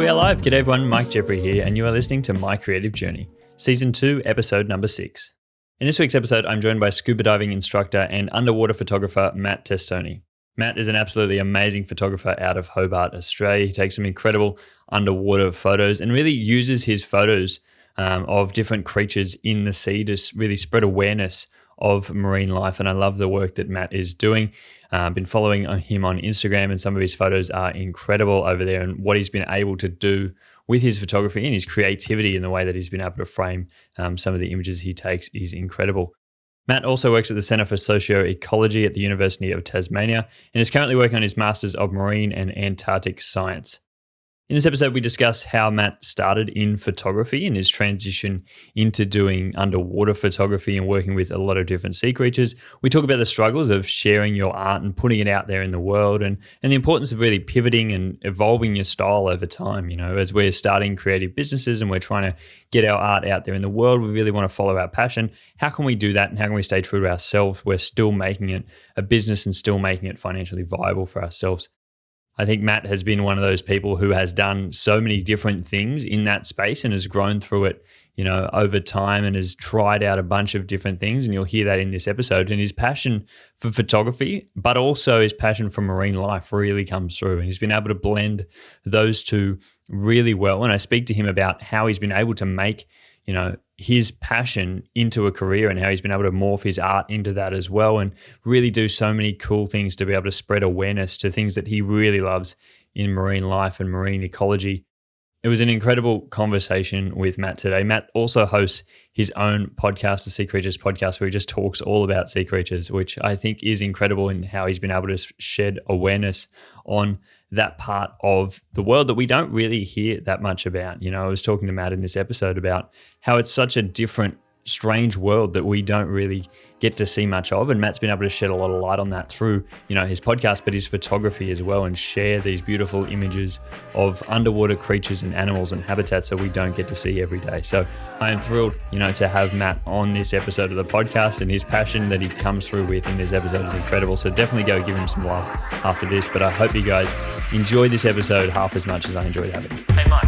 We are live. G'day everyone, Mike Jeffrey here, and you are listening to My Creative Journey, Season 2, Episode number 6. In this week's episode, I'm joined by scuba diving instructor and underwater photographer Matt Testoni. Matt is an absolutely amazing photographer out of Hobart, Australia. He takes some incredible underwater photos and really uses his photos of different creatures in the sea to really spread awareness of marine life. And I love the work that Matt is doing. I've been following him on Instagram, and some of his photos are incredible over there, and what he's been able to do with his photography and his creativity in the way that he's been able to frame some of the images he takes is incredible. Matt also works at the Centre for Socioecology at the University of Tasmania and is currently working on his Masters of Marine and Antarctic Science. In this episode, we discuss how Matt started in photography and his transition into doing underwater photography and working with a lot of different sea creatures. We talk about the struggles of sharing your art and putting it out there in the world, and the importance of really pivoting and evolving your style over time. You know, as we're starting creative businesses and we're trying to get our art out there in the world, we really want to follow our passion. How can we do that, and how can we stay true to ourselves? We're still making it a business and still making it financially viable for ourselves. I think Matt has been one of those people who has done so many different things in that space and has grown through it, you know, over time, and has tried out a bunch of different things. And you'll hear that in this episode. And his passion for photography, but also his passion for marine life really comes through. And he's been able to blend those two really well. And I speak to him about how he's been able to make, you know, his passion into a career and how he's been able to morph his art into that as well, and really do so many cool things to be able to spread awareness to things that he really loves in marine life and marine ecology. It was an incredible conversation with Matt today. Matt also hosts his own podcast, the Sea Creatures Podcast, where he just talks all about sea creatures, which I think is incredible in how he's been able to shed awareness on that part of the world that we don't really hear that much about. You know, I was talking to Matt in this episode about how it's such a different, strange world that we don't really get to see much of, and Matt's been able to shed a lot of light on that through, you know, his podcast, but his photography as well, and share these beautiful images of underwater creatures and animals and habitats that we don't get to see every day. So I am thrilled, you know, to have Matt on this episode of the podcast, and his passion that he comes through with in this episode is incredible. So definitely go give him some love after this, but I hope you guys enjoyed this episode half as much as I enjoyed having it. Hey Mike.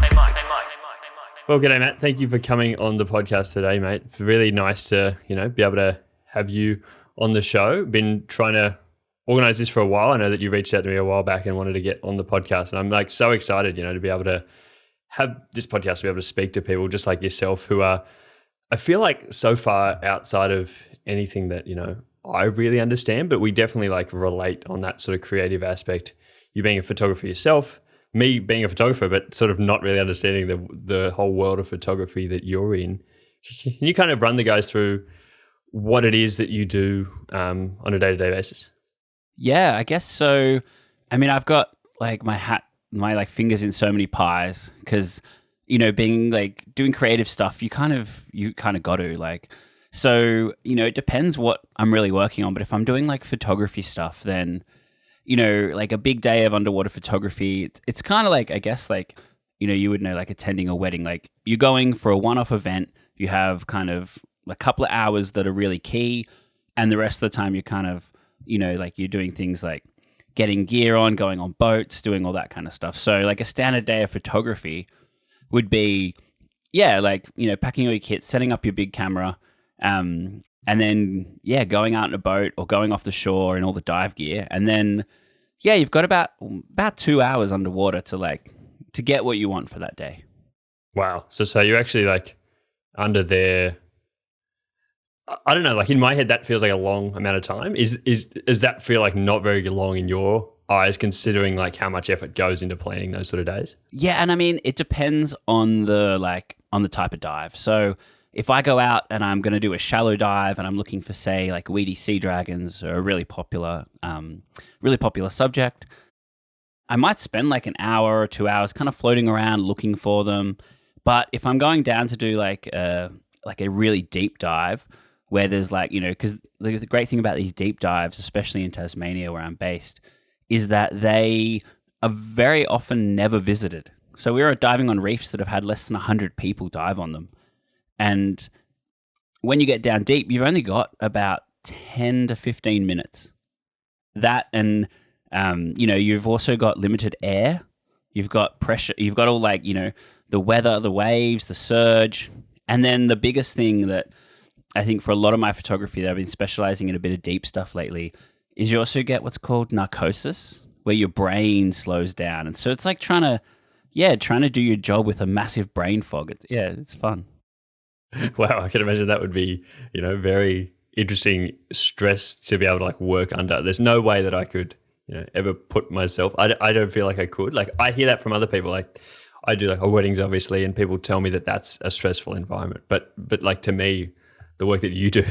Well, g'day, Matt. Thank you for coming on the podcast today, mate. It's really nice to, you know, be able to have you on the show. Been trying to organize this for a while. I know that you reached out to me a while back and wanted to get on the podcast, and I'm like so excited, you know, to be able to have this podcast, to be able to speak to people just like yourself who are, I feel like, so far outside of anything that, you know, I really understand, but we definitely like relate on that sort of creative aspect. You being a photographer yourself, me being a photographer, but sort of not really understanding the whole world of photography that you're in. Can you kind of run the guys through what it is that you do on a day-to-day basis? Yeah, I guess so. I mean, I've got like my like fingers in so many pies because, you know, being like doing creative stuff, you kind of got to like, so, you know, it depends what I'm really working on. But if I'm doing like photography stuff, then, you know, like a big day of underwater photography, it's kind of like, I guess, like, you know, you would know, like attending a wedding, like you're going for a one-off event, you have kind of a couple of hours that are really key, and the rest of the time you're kind of, you know, like you're doing things like getting gear on, going on boats, doing all that kind of stuff. So like a standard day of photography would be, yeah, like, you know, packing all your kit, setting up your big camera, and then, yeah, going out in a boat or going off the shore in all the dive gear. And then, yeah, you've got about 2 hours underwater to get what you want for that day. Wow. So you're actually like under there. I don't know, like in my head, that feels like a long amount of time. Does that feel like not very long in your eyes, considering like how much effort goes into planning those sort of days? Yeah. And I mean, it depends on the type of dive. So if I go out and I'm going to do a shallow dive and I'm looking for, say, like weedy sea dragons or a really popular subject, I might spend like an hour or 2 hours kind of floating around looking for them. But if I'm going down to do like a really deep dive where there's like, you know, because the great thing about these deep dives, especially in Tasmania where I'm based, is that they are very often never visited. So we were diving on reefs that have had less than 100 people dive on them. And when you get down deep, you've only got about 10 to 15 minutes. That and, you know, you've also got limited air you've got pressure, you've got all like, the weather, the waves, the surge. And then the biggest thing that I think for a lot of my photography that I've been specializing in a bit of deep stuff lately is you also get what's called narcosis, where your brain slows down. And so it's like trying to do your job with a massive brain fog. It's fun. Wow, I can imagine that would be, very interesting stress to be able to like work under. There's no way that I could, ever put myself. I don't feel like I could. Like I hear that from other people. Like I do like weddings, obviously, and people tell me that that's a stressful environment. But like to me, the work that you do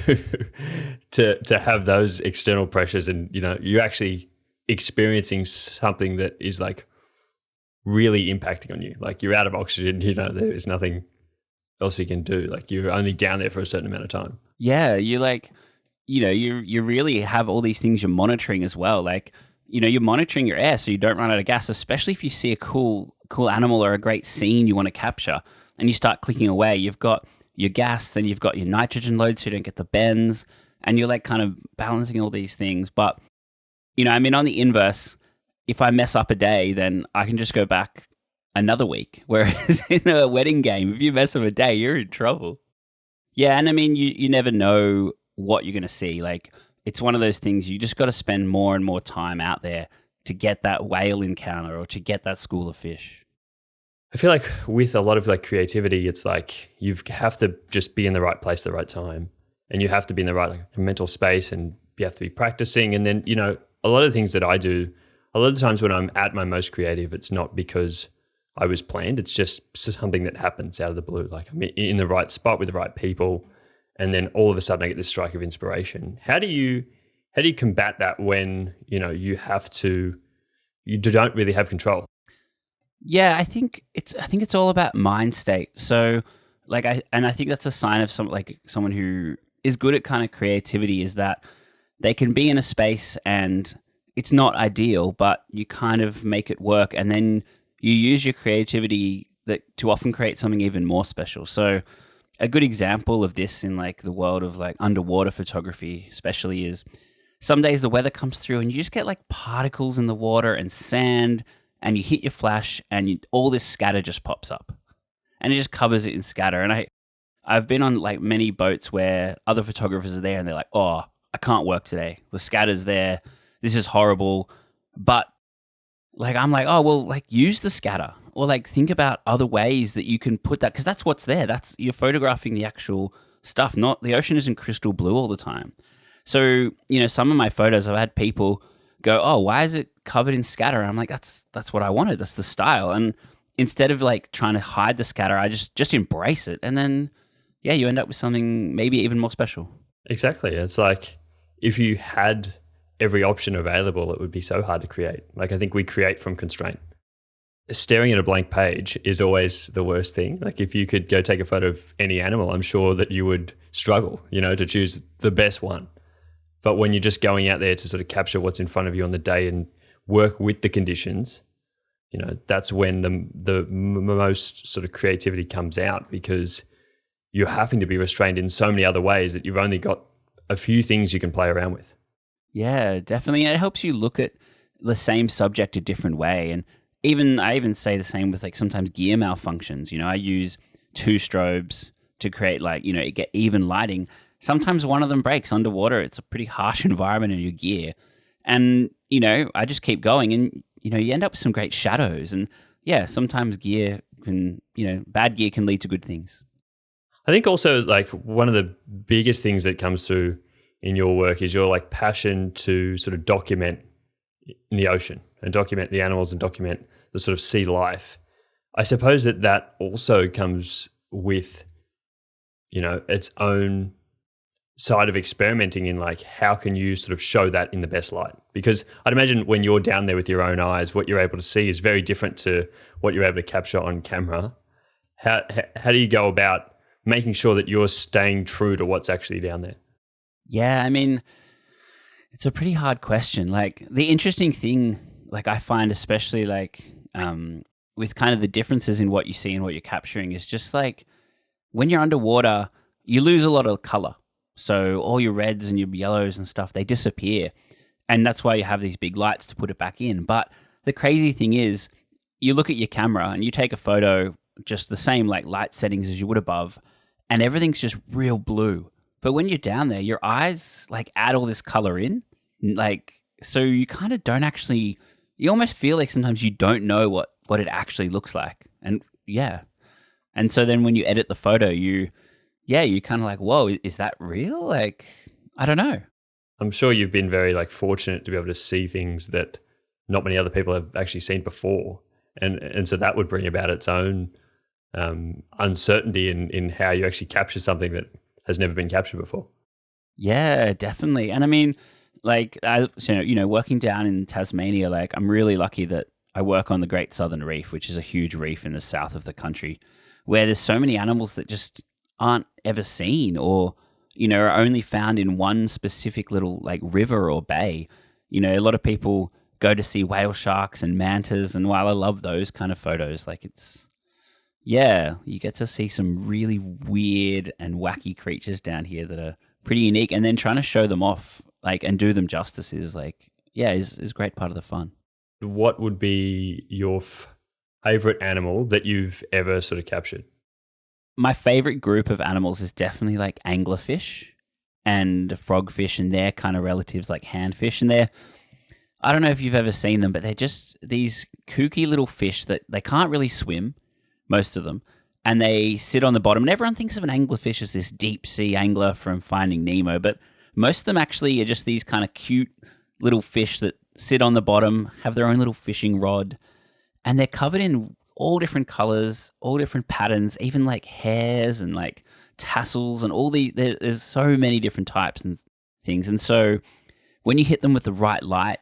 to have those external pressures and you're actually experiencing something that is like really impacting on you. Like you're out of oxygen. There's nothing else you can do. Like you're only down there for a certain amount of time. Yeah, you like, you really have all these things you're monitoring as well. Like, you're monitoring your air so you don't run out of gas, especially if you see a cool animal or a great scene you want to capture and you start clicking away. You've got your gas, then you've got your nitrogen load so you don't get the bends, and you're like kind of balancing all these things. But, on the inverse, if I mess up a day, then I can just go back another week. Whereas in a wedding game, if you mess up a day, you're in trouble. Yeah, and you never know what you're going to see. Like, it's one of those things, you just got to spend more and more time out there to get that whale encounter or to get that school of fish. I feel like with a lot of like creativity, it's like you have to just be in the right place at the right time, and you have to be in the right mental space, and you have to be practicing. And then, a lot of things that I do, a lot of the times when I'm at my most creative, it's not because I was planned. It's just something that happens out of the blue. Like I'm in the right spot with the right people, and then all of a sudden I get this strike of inspiration. How do you combat that when you don't really have control? Yeah, I think it's all about mind state. So I think that's a sign of someone who is good at kind of creativity, is that they can be in a space and it's not ideal, but you kind of make it work, and then you use your creativity to often create something even more special. So a good example of this in like the world of like underwater photography especially is some days the weather comes through and you just get like particles in the water and sand, and you hit your flash and all this scatter just pops up and it just covers it in scatter. And I've been on like many boats where other photographers are there and they're like, oh, I can't work today. The scatter's there. This is horrible. But like, I'm like, oh, well, like use the scatter, or like think about other ways that you can put that, because that's what's there. You're photographing the actual stuff, not the ocean isn't crystal blue all the time. So, some of my photos, I've had people go, oh, why is it covered in scatter? And I'm like, that's what I wanted. That's the style. And instead of like trying to hide the scatter, I just embrace it. And then, yeah, you end up with something maybe even more special. Exactly. It's like if you had every option available, it would be so hard to create. Like I think we create from constraint. Staring at a blank page is always the worst thing. Like if you could go take a photo of any animal, I'm sure that you would struggle, to choose the best one. But when you're just going out there to sort of capture what's in front of you on the day and work with the conditions, that's when the most sort of creativity comes out, because you're having to be restrained in so many other ways that you've only got a few things you can play around with. Yeah, definitely. And it helps you look at the same subject a different way. And I even say the same with like sometimes gear malfunctions. I use two strobes to create get even lighting. Sometimes one of them breaks underwater. It's a pretty harsh environment in your gear. And, I just keep going, and, you end up with some great shadows. And yeah, sometimes gear can, bad gear can lead to good things. I think also like one of the biggest things that comes through in your work is your like passion to sort of document in the ocean and document the animals and document the sort of sea life. I suppose that also comes with, its own side of experimenting in like how can you sort of show that in the best light? Because I'd imagine when you're down there with your own eyes, what you're able to see is very different to what you're able to capture on camera. How do you go about making sure that you're staying true to what's actually down there? Yeah, it's a pretty hard question. Like the interesting thing, like I find especially like with kind of the differences in what you see and what you're capturing is just like when you're underwater, you lose a lot of color. So all your reds and your yellows and stuff, they disappear. And that's why you have these big lights to put it back in. But the crazy thing is, you look at your camera and you take a photo, just the same like light settings as you would above, and everything's just real blue. But when you're down there, your eyes like add all this color in, like, so you kind of don't actually, you almost feel like sometimes you don't know what it actually looks like. And yeah. And so then when you edit the photo, you kind of like, whoa, is that real? Like, I don't know. I'm sure you've been very like fortunate to be able to see things that not many other people have actually seen before. And so that would bring about its own uncertainty in how you actually capture something that has never been captured before. Yeah, definitely. And I mean, like, working down in Tasmania, like, I'm really lucky that I work on the Great Southern Reef, which is a huge reef in the south of the country, where there's so many animals that just aren't ever seen or, are only found in one specific little like river or bay. A lot of people go to see whale sharks and mantas, and while I love those kind of photos, like you get to see some really weird and wacky creatures down here that are pretty unique, and then trying to show them off like and do them justice is like, is a great part of the fun. What would be your favorite animal that you've ever sort of captured? My favorite group of animals is definitely like anglerfish and frogfish and their kind of relatives like handfish. And I don't know if you've ever seen them, but they're just these kooky little fish that they can't really swim, most of them. And they sit on the bottom. And everyone thinks of an anglerfish as this deep sea angler from Finding Nemo. But most of them actually are just these kind of cute little fish that sit on the bottom, have their own little fishing rod. And they're covered in all different colors, all different patterns, even like hairs and like tassels and all there's so many different types and things. And so when you hit them with the right light,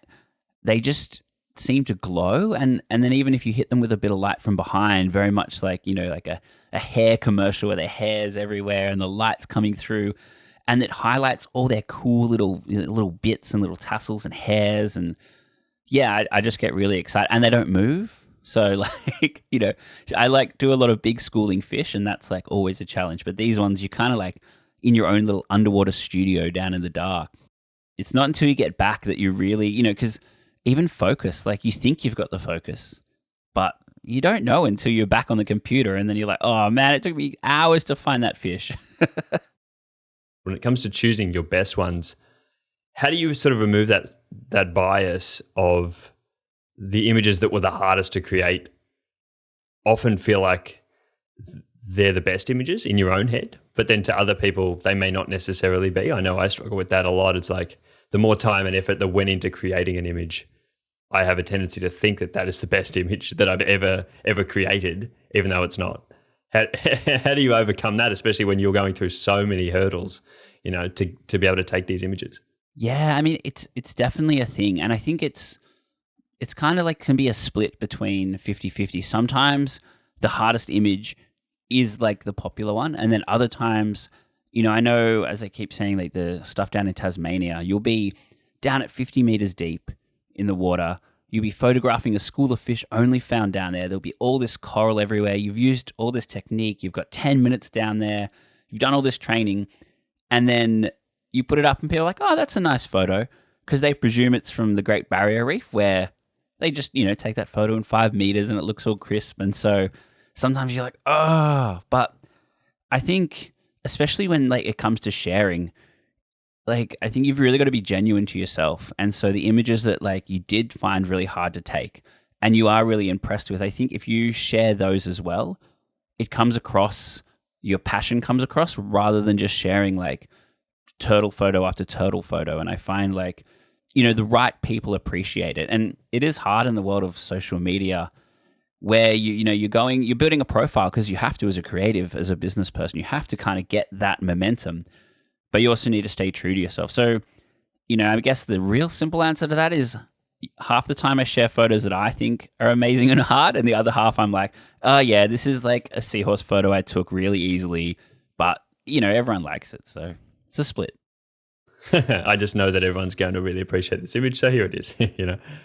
they just seem to glow. And then even if you hit them with a bit of light from behind, very much like, like a hair commercial where their hair's everywhere and the light's coming through, and it highlights all their cool little bits and little tassels and hairs. And I just get really excited, and they don't move. So like, I like do a lot of big schooling fish, and that's like always a challenge. But these ones, you kind of like in your own little underwater studio down in the dark. It's not until you get back that you really, because even focus, like you think you've got the focus, but you don't know until you're back on the computer. And then you're like, oh man, it took me hours to find that fish. When it comes to choosing your best ones, how do you sort of remove that bias of the images that were the hardest to create often feel like they're the best images in your own head, but then to other people, they may not necessarily be? I know I struggle with that a lot. It's like the more time and effort that went into creating an image, I have a tendency to think that is the best image that I've ever created, even though it's not. How do you overcome that, especially when you're going through so many hurdles, to be able to take these images? Yeah, I mean, it's definitely a thing. And I think it's kind of like can be a split between 50-50. Sometimes the hardest image is like the popular one. And then other times, I know, as I keep saying, like the stuff down in Tasmania, you'll be down at 50 meters deep in the water. You'll be photographing a school of fish only found down there. There'll be all this coral everywhere. You've used all this technique. You've got 10 minutes down there. You've done all this training. And then you put it up and people are like, oh, that's a nice photo. Because they presume it's from the Great Barrier Reef, where they just, take that photo in 5 meters and it looks all crisp. And so sometimes you're like, oh, but I think especially when like it comes to sharing, like I think you've really got to be genuine to yourself. And so the images that like you did find really hard to take and you are really impressed with, I think if you share those as well, it comes across, your passion comes across rather than just sharing like turtle photo after turtle photo. And I find like, the right people appreciate it. And it is hard in the world of social media where you're building a profile because you have to, as a creative, as a business person, you have to kind of get that momentum, but you also need to stay true to yourself. So, I guess the real simple answer to that is half the time I share photos that I think are amazing and hard, and the other half I'm like, oh yeah, this is like a seahorse photo I took really easily, but everyone likes it. So it's a split. I just know that everyone's going to really appreciate this image, so here it is.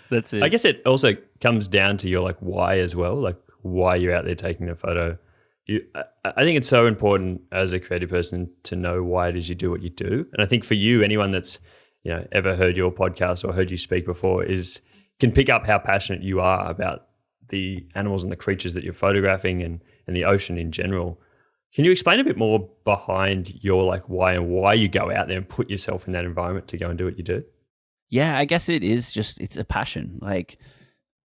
That's it. I guess it also comes down to your like why as well, like why you're out there taking the photo. I think it's so important as a creative person to know why it is you do what you do. And I think for you, anyone that's ever heard your podcast or heard you speak before can pick up how passionate you are about the animals and the creatures that you're photographing and the ocean in general. Can you explain a bit more behind your like why and why you go out there and put yourself in that environment to go and do what you do? Yeah, I guess it's a passion. Like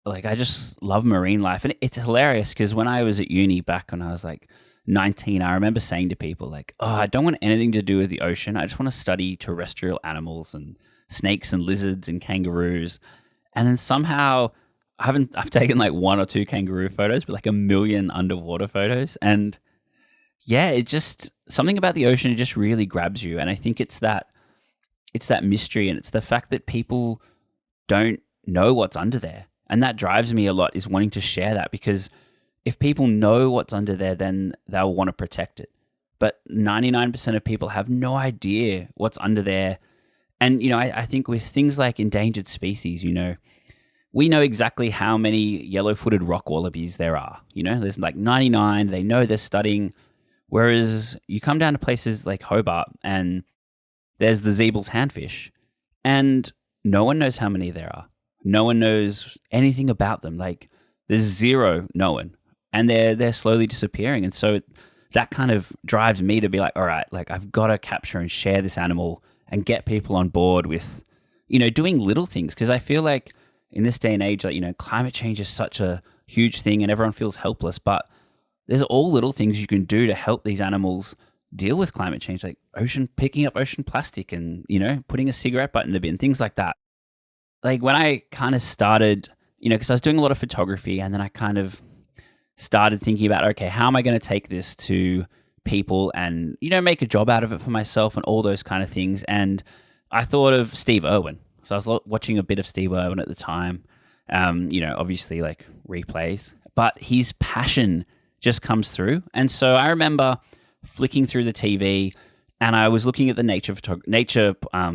I just love marine life. And it's hilarious because when I was at uni back when I was like 19, I remember saying to people like, oh, I don't want anything to do with the ocean. I just want to study terrestrial animals and snakes and lizards and kangaroos. And then somehow I've taken like 1 or 2 kangaroo photos, but like a million underwater photos. And yeah, it just, something about the ocean, it just really grabs you. And I think it's that mystery, and it's the fact that people don't know what's under there. And that drives me a lot, is wanting to share that, because if people know what's under there, then they'll want to protect it. But 99% of people have no idea what's under there. And, you know, I think with things like endangered species, you know, we know exactly how many yellow-footed rock wallabies there are. You know, there's like 99, they know they're studying. Whereas you come down to places like Hobart and there's the Zeebel's handfish, and no one knows how many there are. No one knows anything about them. Like there's zero known, and they're slowly disappearing. And so that kind of drives me to be like, all right, like I've got to capture and share this animal and get people on board with, you know, doing little things. Because I feel like in this day and age, like, you know, climate change is such a huge thing and everyone feels helpless, but there's all little things you can do to help these animals deal with climate change, like picking up ocean plastic and, you know, putting a cigarette butt in the bin, things like that. Like when I kind of started, you know, because I was doing a lot of photography, and then I kind of started thinking about, okay, how am I going to take this to people and, you know, make a job out of it for myself and all those kind of things. And I thought of Steve Irwin. So I was watching a bit of Steve Irwin at the time, you know, obviously like replays, but his passion just comes through. And so I remember flicking through the TV, and I was looking at the nature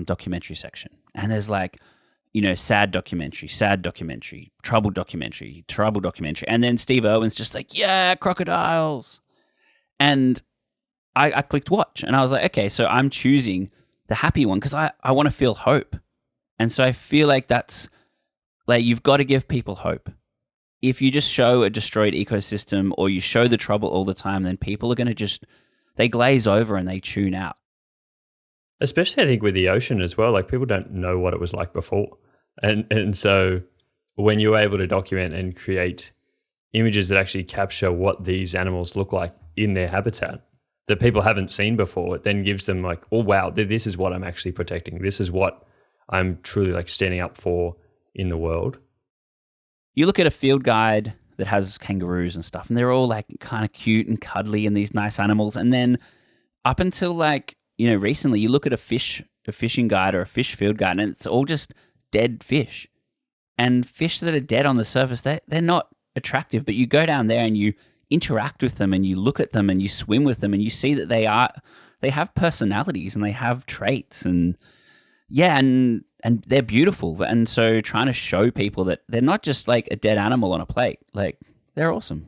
documentary section, and there's like, you know, sad documentary, trouble documentary. And then Steve Irwin's just like, yeah, crocodiles. And I clicked watch, and I was like, okay, so I'm choosing the happy one because I want to feel hope. And so I feel like that's like, you've got to give people hope. If you just show a destroyed ecosystem or you show the trouble all the time, then people are going to they glaze over and they tune out. Especially I think with the ocean as well, like people don't know what it was like before. And so when you're able to document and create images that actually capture what these animals look like in their habitat that people haven't seen before, it then gives them like, oh, wow, this is what I'm actually protecting. This is what I'm truly like standing up for in the world. You look at a field guide that has kangaroos and stuff, and they're all like kind of cute and cuddly and these nice animals. And then up until like, you know, recently, you look at a fishing guide or a fish field guide, and it's all just dead fish. And fish that are dead on the surface, they're not attractive, but you go down there and you interact with them and you look at them and you swim with them and you see that they have personalities and they have traits, and yeah, and they're beautiful. And so trying to show people that they're not just like a dead animal on a plate, like they're awesome.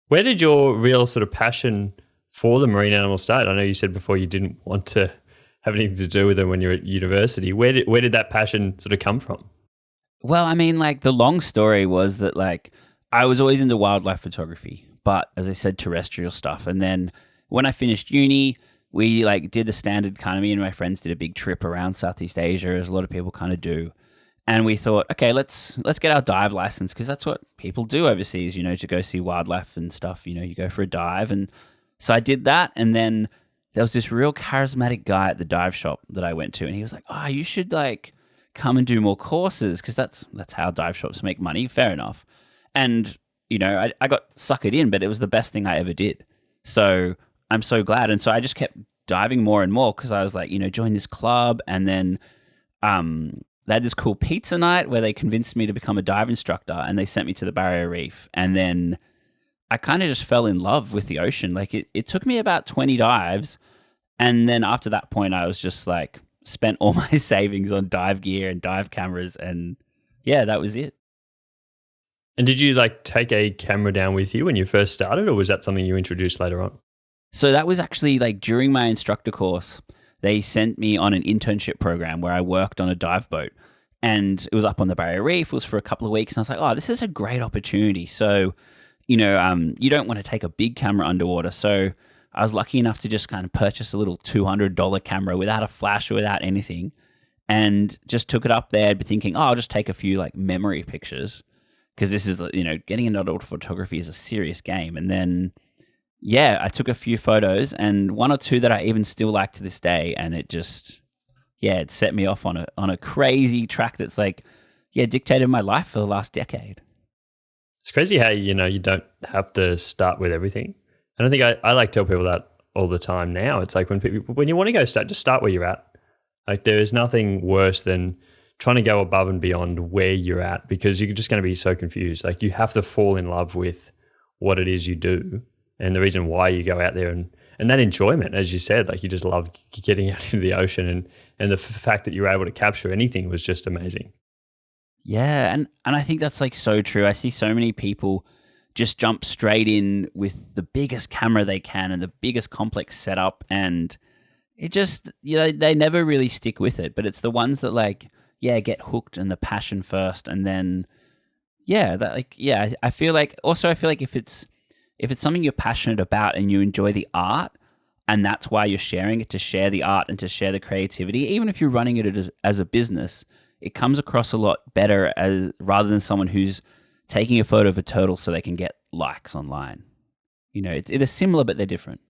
Where did your real sort of passion for the marine animals start? I know you said before you didn't want to have anything to do with them when you're at university. Where did that passion sort of come from? Well, I mean, like the long story was that like I was always into wildlife photography, but as I said, terrestrial stuff. And then when I finished uni, we like did a standard kind of, me and my friends did a big trip around Southeast Asia, as a lot of people kind of do. And we thought, okay, let's get our dive license, because that's what people do overseas, you know, to go see wildlife and stuff. You know, you go for a dive. And so I did that. And then there was this real charismatic guy at the dive shop that I went to, and he was like, oh, you should like come and do more courses, because that's how dive shops make money. Fair enough. And, you know, I got suckered in, but it was the best thing I ever did. So I'm so glad. And so I just kept diving more and more, because I was like, you know, join this club. And then they had this cool pizza night where they convinced me to become a dive instructor, and they sent me to the Barrier Reef. And then I kind of just fell in love with the ocean. Like it took me about 20 dives. And then after that point, I was just like, spent all my savings on dive gear and dive cameras. And yeah, that was it. And did you like take a camera down with you when you first started, or was that something you introduced later on? So that was actually like during my instructor course, they sent me on an internship program where I worked on a dive boat. and it was up on the Barrier Reef. It was for a couple of weeks, and I was like, oh, this is a great opportunity. So, you don't want to take a big camera underwater. So I was lucky enough to just kind of purchase a little $200 camera without a flash or without anything, and just took it up there, thinking, oh, I'll just take a few like memory pictures, because this is, getting into underwater photography is a serious game. And then, yeah, I took a few photos, and one or two that I even still like to this day, and it just, it set me off on a crazy track that's like, dictated my life for the last decade. It's crazy how, you don't have to start with everything. And I think I like to tell people that all the time now. It's like when you want to go just start where you're at. Like there is nothing worse than trying to go above and beyond where you're at, because you're just going to be so confused. Like you have to fall in love with what it is you do and the reason why you go out there, and that enjoyment, as you said, like you just love getting out into the ocean, and the fact that you're able to capture anything was just amazing. Yeah, and I think that's like so true. I see so many people just jump straight in with the biggest camera they can and the biggest complex setup, and it just, they never really stick with it. But it's the ones that like, get hooked and the passion first, and then I feel like if it's something you're passionate about and you enjoy the art, and that's why you're sharing it, to share the art and to share the creativity, even if you're running it as a business, it comes across a lot better rather than someone who's taking a photo of a turtle so they can get likes online. It's similar, but they're different.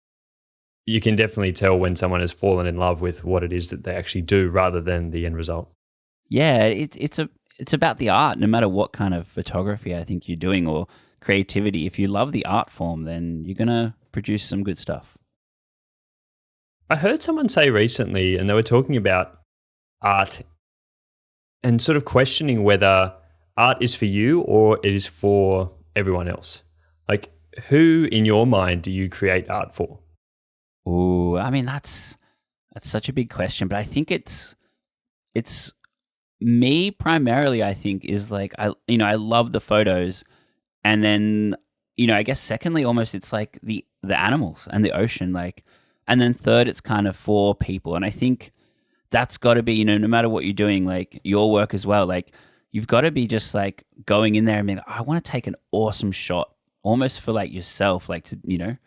You can definitely tell when someone has fallen in love with what it is that they actually do rather than the end result. Yeah, it's about the art, no matter what kind of photography I think you're doing or creativity. If you love the art form, then you're going to produce some good stuff. I heard someone say recently, and they were talking about art and sort of questioning whether art is for you or it is for everyone else. Like, who in your mind do you create art for? Ooh, I mean, that's such a big question, but I think it's me primarily. I think is like, I love the photos, and then, I guess secondly, almost it's like the animals and the ocean, like, and then third, it's kind of for people. And I think that's got to be, no matter what you're doing, like your work as well, like you've got to be just like going in there and being like, I want to take an awesome shot, almost for like yourself, like to,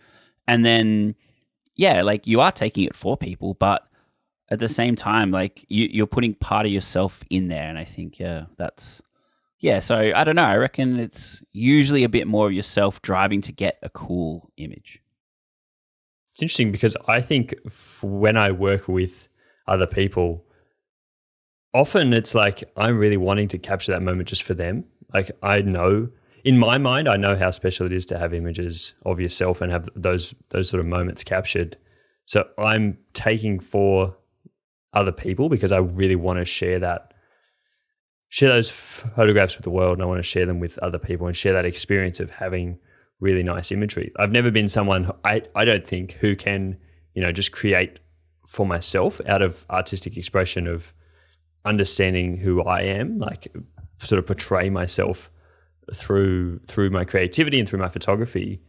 and then, like you are taking it for people, but at the same time, like you're putting part of yourself in there. And I think, so I don't know. I reckon it's usually a bit more of yourself driving to get a cool image. It's interesting because I think when I work with other people, often it's like I'm really wanting to capture that moment just for them. Like I know, in my mind, I know how special it is to have images of yourself and have those sort of moments captured. So I'm taking for other people because I really want to share those photographs with the world, and I want to share them with other people and share that experience of having really nice imagery. I've never been someone, I don't think, who can, just create for myself out of artistic expression of understanding who I am, like sort of portray myself through my creativity and through my photography.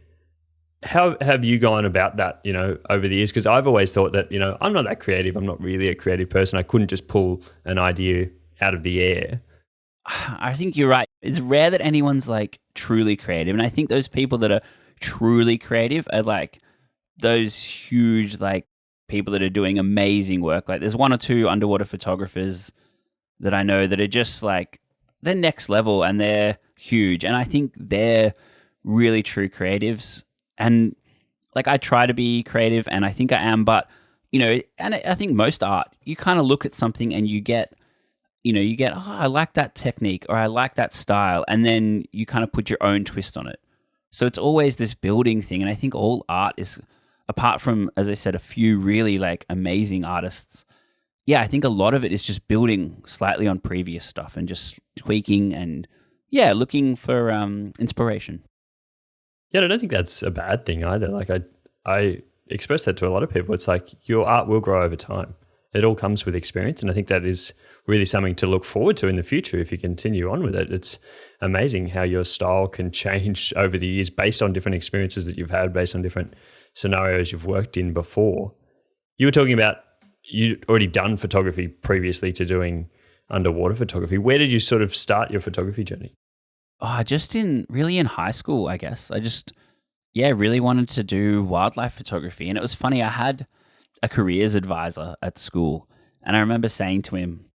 How have you gone about that, over the years? Because I've always thought that, I'm not that creative. I'm not really a creative person. I couldn't just pull an idea out of the air. I think you're right. It's rare that anyone's like truly creative. And I think those people that are truly creative are like those huge, like people that are doing amazing work. Like there's one or two underwater photographers that I know that are just like, they're next level and they're huge. And I think they're really true creatives. And like I try to be creative and I think I am, but and I think most art, you kind of look at something and you get, oh, I like that technique or I like that style. And then you kind of put your own twist on it. So it's always this building thing. And I think all art is, apart from, as I said, a few really like amazing artists, I think a lot of it is just building slightly on previous stuff and just tweaking and looking for inspiration. Yeah, I don't think that's a bad thing either. Like I express that to a lot of people. It's like your art will grow over time. It all comes with experience, and I think that is really something to look forward to in the future if you continue on with it. It's amazing how your style can change over the years based on different experiences that you've had, based on different scenarios you've worked in before. You were talking about you'd already done photography previously to doing underwater photography. Where did you sort of start your photography journey? Oh, just in high school, I guess. I just, really wanted to do wildlife photography. And it was funny, I had a careers advisor at school, and I remember saying to him,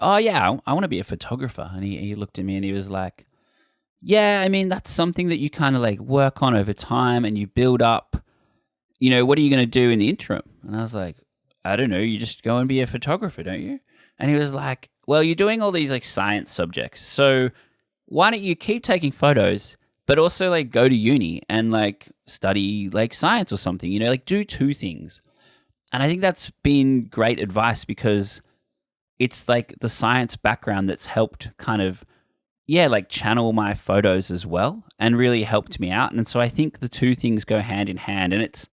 oh yeah, I want to be a photographer. And he looked at me and he was like, yeah, I mean, that's something that you kind of like work on over time and you build up. What are you going to do in the interim? And I was like, I don't know. You just go and be a photographer, don't you? And he was like, well, you're doing all these like science subjects. So why don't you keep taking photos, but also like go to uni and like study like science or something, like do two things. And I think that's been great advice because it's like the science background that's helped kind of, like channel my photos as well and really helped me out. And so I think the two things go hand in hand. And it's,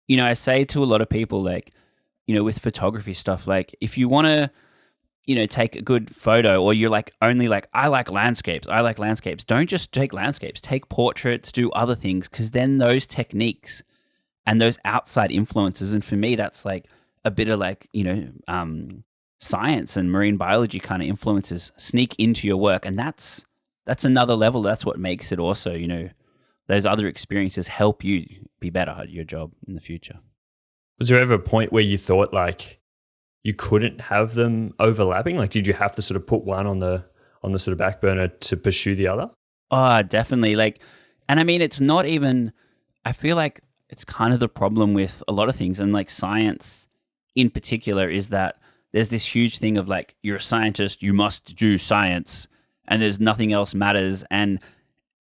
I say to a lot of people like, with photography stuff, like if you want to, take a good photo or you're like only like, I like landscapes, don't just take landscapes, take portraits, do other things. Cause then those techniques and those outside influences. And for me, that's like a bit of like, science and marine biology kind of influences sneak into your work. And that's another level. That's what makes it also, those other experiences help you be better at your job in the future. Was there ever a point where you thought like you couldn't have them overlapping? Like, did you have to sort of put one on the sort of back burner to pursue the other? Oh, definitely. Like, and I mean, it's not even, I feel like it's kind of the problem with a lot of things. And like science in particular is that there's this huge thing of like, you're a scientist, you must do science and there's nothing else matters. And,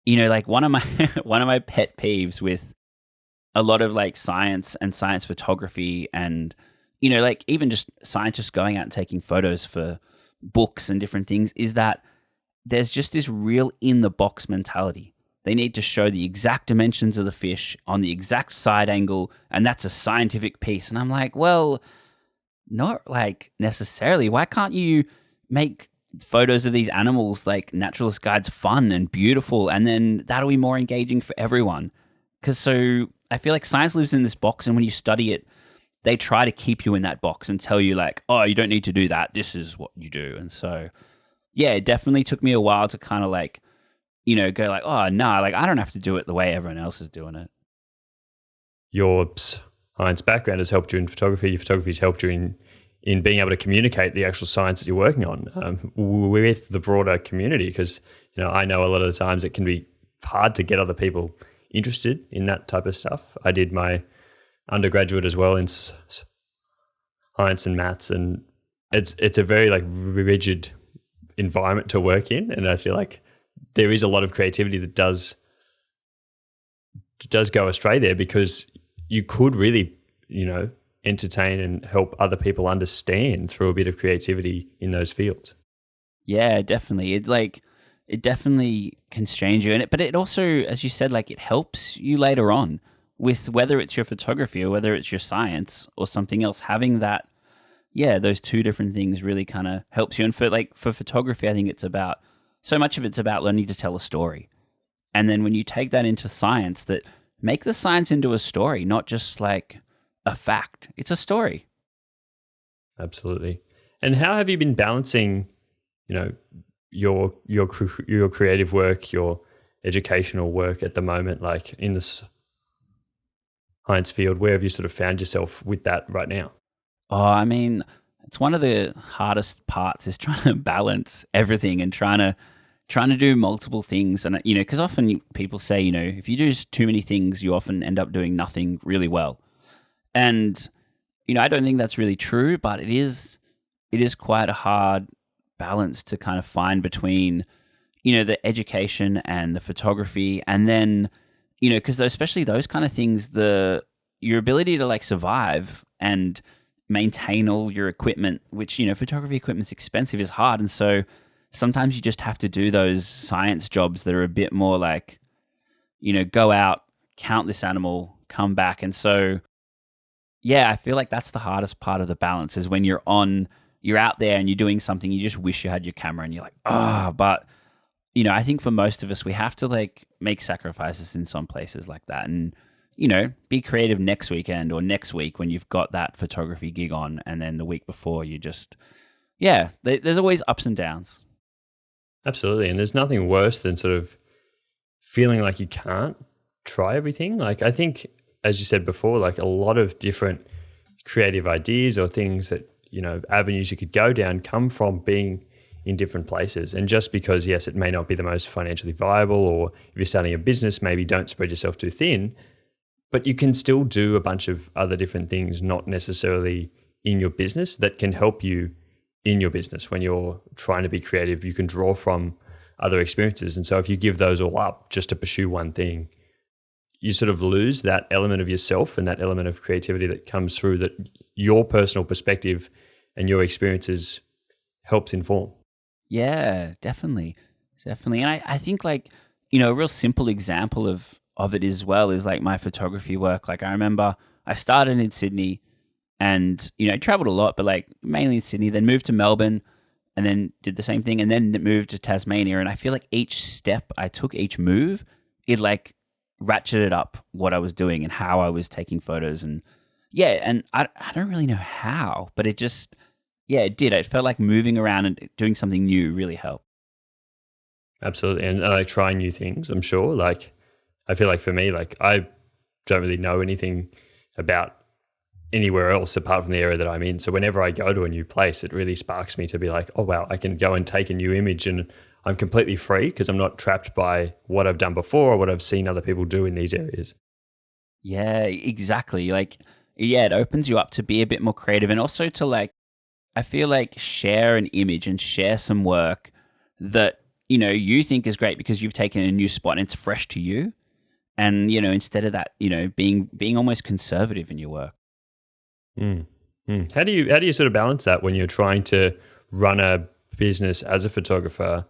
like one of my pet peeves with a lot of like science and science photography and, like even just scientists going out and taking photos for books and different things is that there's just this real in the box mentality. They need to show the exact dimensions of the fish on the exact side angle. And that's a scientific piece. And I'm like, well, not like necessarily. Why can't you make photos of these animals like naturalist guides fun and beautiful, and then that'll be more engaging for everyone? Because so I feel like science lives in this box, and when you study it, they try to keep you in that box and tell you like, oh, you don't need to do that. This is what you do. And so, yeah, it definitely took me a while to kind of like, go like, oh, no, like I don't have to do it the way everyone else is doing it. Your science background has helped you in photography. Your photography has helped you in being able to communicate the actual science that you're working on with the broader community. Because, I know a lot of the times it can be hard to get other people interested in that type of stuff. I did my undergraduate as well in science and maths, and it's a very like rigid environment to work in. And I feel like there is a lot of creativity that does go astray there, because you could really, entertain and help other people understand through a bit of creativity in those fields. Yeah, definitely. It definitely constrains you in it, but it also, as you said, like it helps you later on with whether it's your photography or whether it's your science or something else. Having that, those two different things really kind of helps you. And for photography, I think it's about, so much of it's about learning to tell a story. And then when you take that into science, that make the science into a story, not just like a fact. It's a story. Absolutely. And how have you been balancing, your creative work, your educational work at the moment, like in this science field? Where have you sort of found yourself with that right now? Oh, I mean, it's one of the hardest parts is trying to balance everything and trying to do multiple things. And, because often people say, if you do too many things, you often end up doing nothing really well. And, I don't think that's really true, but it is quite a hard balance to kind of find between, the education and the photography. And then, because especially those kind of things, your ability to like survive and maintain all your equipment, which, photography equipment's expensive, is hard. And so sometimes you just have to do those science jobs that are a bit more like, go out, count this animal, come back. And so, I feel like that's the hardest part of the balance, is when you're out there and you're doing something, you just wish you had your camera and you're like, but, I think for most of us, we have to like make sacrifices in some places like that. And, be creative next weekend or next week when you've got that photography gig on. And then the week before you just, yeah, there's always ups and downs. Absolutely. And there's nothing worse than sort of feeling like you can't try everything. Like, I think, as you said before, like a lot of different creative ideas or things that, avenues you could go down come from being in different places. And just because, yes, it may not be the most financially viable, or if you're starting a business, maybe don't spread yourself too thin, but you can still do a bunch of other different things, not necessarily in your business, that can help you in your business. When you're trying to be creative, you can draw from other experiences. And so if you give those all up just to pursue one thing, you sort of lose that element of yourself and that element of creativity that comes through, that your personal perspective and your experiences helps inform. Yeah, definitely. Definitely. And I think like, a real simple example of it as well is like my photography work. Like I remember I started in Sydney and, traveled a lot, but like mainly in Sydney, then moved to Melbourne and then did the same thing and then moved to Tasmania. And I feel like each step I took, each move, it like ratcheted up what I was doing and how I was taking photos. And yeah, and I don't really know how, but it just, yeah, it did. It felt like moving around and doing something new really helped. Absolutely. And like trying new things, I'm sure. Like, I feel like for me, like I don't really know anything about anywhere else apart from the area that I'm in. So whenever I go to a new place, it really sparks me to be like, oh, wow, I can go and take a new image and I'm completely free because I'm not trapped by what I've done before or what I've seen other people do in these areas. Yeah, exactly. Like, yeah, it opens you up to be a bit more creative and also to like, I feel like share an image and share some work that, you think is great because you've taken a new spot and it's fresh to you. And, instead of that, being almost conservative in your work. Mm. Mm. How do you sort of balance that when you're trying to run a business as a photographer,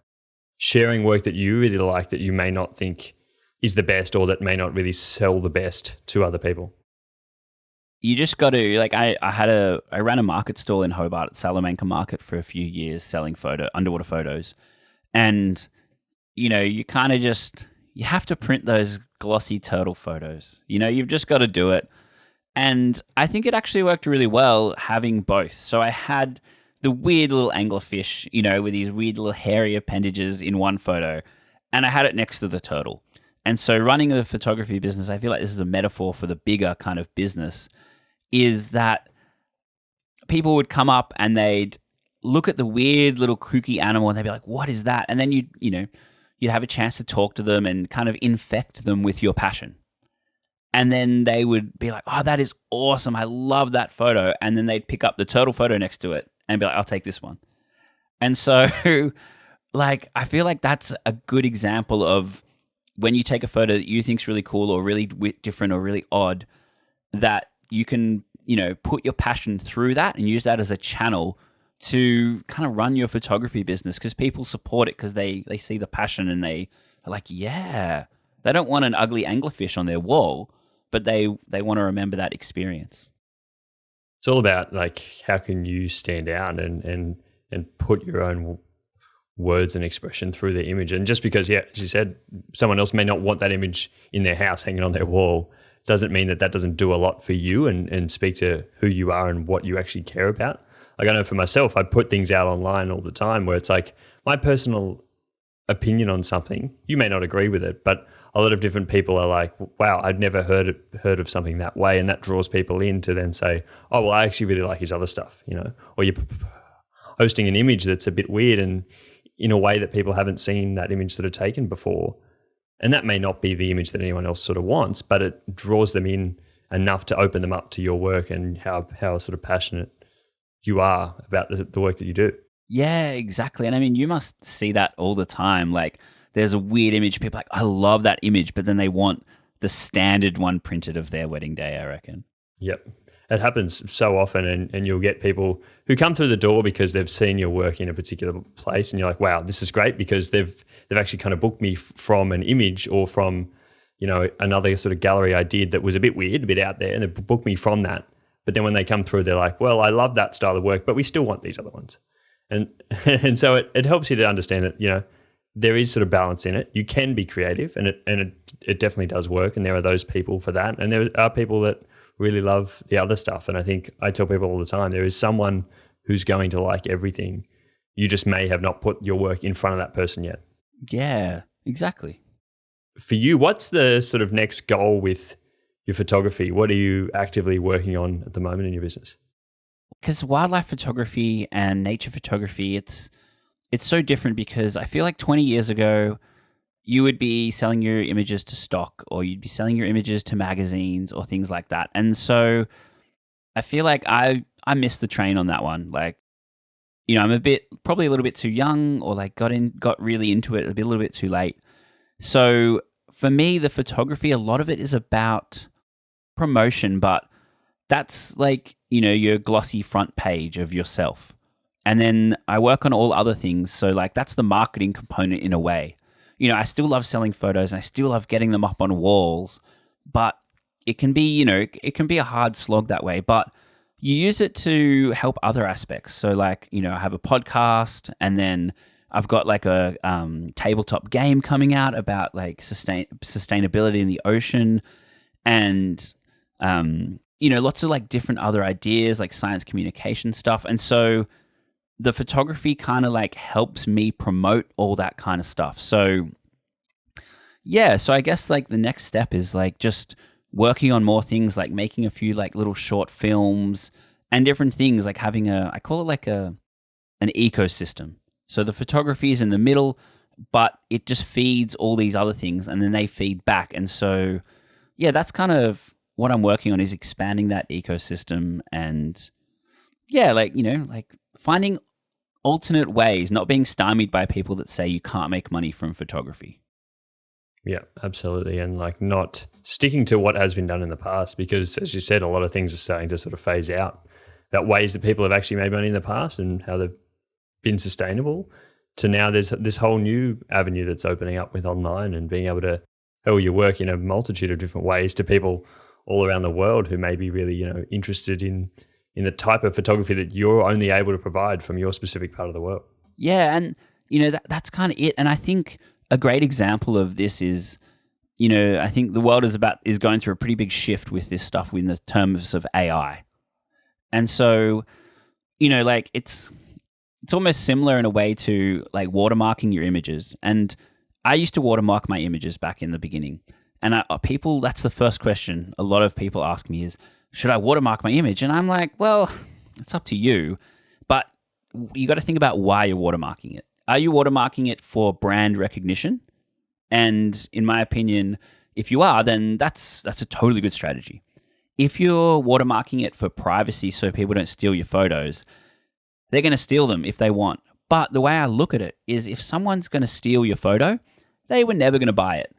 sharing work that you really like that you may not think is the best or that may not really sell the best to other people? You just got to like I ran a market stall in Hobart at Salamanca Market for a few years selling underwater photos. And you kind of just you have to print those glossy turtle photos. You've just got to do it. And I think it actually worked really well having both. So I had the weird little anglerfish, with these weird little hairy appendages in one photo, and I had it next to the turtle. And so running a photography business, I feel like this is a metaphor for the bigger kind of business, is that people would come up and they'd look at the weird little kooky animal and they'd be like, what is that? And then you'd have a chance to talk to them and kind of infect them with your passion. And then they would be like, oh, that is awesome. I love that photo. And then they'd pick up the turtle photo next to it and be like, I'll take this one. And so like, I feel like that's a good example of when you take a photo that you think's really cool or really different or really odd, that you can, put your passion through that and use that as a channel to kind of run your photography business, because people support it because they see the passion and they are like, yeah, they don't want an ugly anglerfish on their wall, but they want to remember that experience. It's all about like, how can you stand out and put your own words and expression through the image. And just because, yeah, as you said, someone else may not want that image in their house hanging on their wall, doesn't mean that doesn't do a lot for you and speak to who you are and what you actually care about. Like, I know for myself, I put things out online all the time where it's like my personal opinion on something. You may not agree with it, but a lot of different people are like, wow, I'd never heard of something that way. And that draws people in to then say, oh, well, I actually really like his other stuff, or you're posting an image that's a bit weird and in a way that people haven't seen that image sort of taken before. And that may not be the image that anyone else sort of wants, but it draws them in enough to open them up to your work and how sort of passionate you are about the work that you do. Yeah, exactly. And I mean, you must see that all the time. Like, there's a weird image. People are like, I love that image, but then they want the standard one printed of their wedding day, I reckon. Yep. It happens so often, and you'll get people who come through the door because they've seen your work in a particular place and you're like, wow, this is great, because they've actually kind of booked me from an image or from, another sort of gallery I did that was a bit weird, a bit out there, and they booked me from that. But then when they come through, they're like, well, I love that style of work, but we still want these other ones. And so it helps you to understand that, there is sort of balance in it. You can be creative, and it definitely does work. And there are those people for that. And there are people that really love the other stuff. And I think I tell people all the time, there is someone who's going to like everything. You just may have not put your work in front of that person yet. Yeah, exactly. For you, what's the sort of next goal with your photography? What are you actively working on at the moment in your business? Because wildlife photography and nature photography, it's so different, because I feel like 20 years ago, you would be selling your images to stock, or you'd be selling your images to magazines or things like that. And so I feel like I missed the train on that one. Like, you know, I'm probably a little bit too young, or like got really into it a little bit too late. So for me, the photography, a lot of it is about promotion, but that's like, you know, your glossy front page of yourself. And then I work on all other things. So like that's the marketing component in a way. You know, I still love selling photos and I still love getting them up on walls, but it can be, you know, it can be a hard slog that way, but you use it to help other aspects. So like, you know, I have a podcast, and then I've got like a tabletop game coming out about like sustainability in the ocean, and, you know, lots of like different other ideas, like science communication stuff. And so the photography kind of like helps me promote all that kind of stuff. So yeah, so I guess like the next step is like just working on more things, like making a few like little short films and different things, like having I call it like an ecosystem. So the photography is in the middle, but it just feeds all these other things, and then they feed back. And so yeah, that's kind of what I'm working on, is expanding that ecosystem, and yeah, like, you know, like finding alternate ways, not being stymied by people that say you can't make money from photography. Yeah, absolutely. And like not sticking to what has been done in the past, because as you said, a lot of things are starting to sort of phase out. About ways that people have actually made money in the past and how they've been sustainable, to now there's this whole new avenue that's opening up with online and being able to sell your work in a multitude of different ways to people all around the world who may be really, you know, interested in the type of photography that you're only able to provide from your specific part of the world. Yeah, and you know, that's kind of it. And I think a great example of this is, you know, I think the world is going through a pretty big shift with this stuff in the terms of AI. And so, you know, like it's almost similar in a way to like watermarking your images. And I used to watermark my images back in the beginning. And that's the first question a lot of people ask me is, should I watermark my image? And I'm like, well, it's up to you. But you got to think about why you're watermarking it. Are you watermarking it for brand recognition? And in my opinion, if you are, then that's a totally good strategy. If you're watermarking it for privacy so people don't steal your photos, they're going to steal them if they want. But the way I look at it is, if someone's going to steal your photo, they were never going to buy it.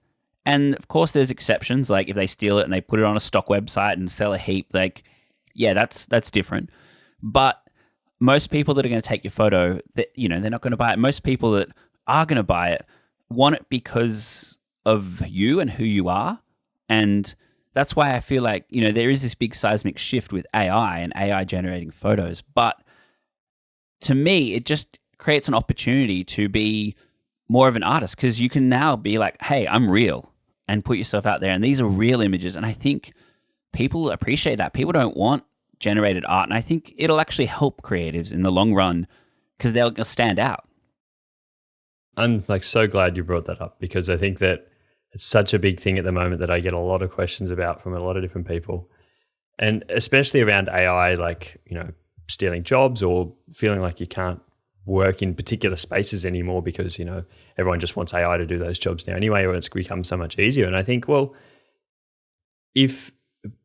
And of course, there's exceptions, like if they steal it and they put it on a stock website and sell a heap, like, yeah, that's different. But most people that are going to take your photo, that, you know, they're not going to buy it. Most people that are going to buy it want it because of you and who you are. And that's why I feel like, you know, there is this big seismic shift with AI and AI generating photos. But to me, it just creates an opportunity to be more of an artist, because you can now be like, hey, I'm real, and put yourself out there. And these are real images. And I think people appreciate that. People don't want generated art. And I think it'll actually help creatives in the long run, because they'll stand out. I'm like so glad you brought that up, because I think that it's such a big thing at the moment that I get a lot of questions about from a lot of different people. And especially around AI, like, you know, stealing jobs or feeling like you can't work in particular spaces anymore because, you know, everyone just wants AI to do those jobs now anyway, or it's become so much easier. And I think, well, if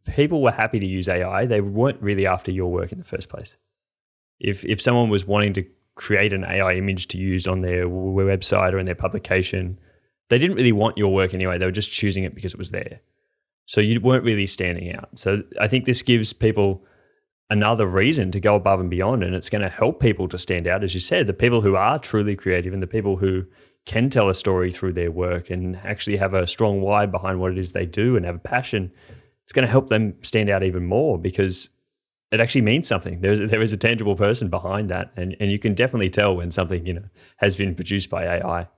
people were happy to use AI, they weren't really after your work in the first place. If someone was wanting to create an AI image to use on their website or in their publication, they didn't really want your work anyway. They were just choosing it because it was there. So you weren't really standing out. So I think this gives people another reason to go above and beyond, and it's going to help people to stand out. As you said, the people who are truly creative and the people who can tell a story through their work and actually have a strong why behind what it is they do and have a passion, it's going to help them stand out even more, because it actually means something. There is a tangible person behind that, and you can definitely tell when something, you know, has been produced by AI.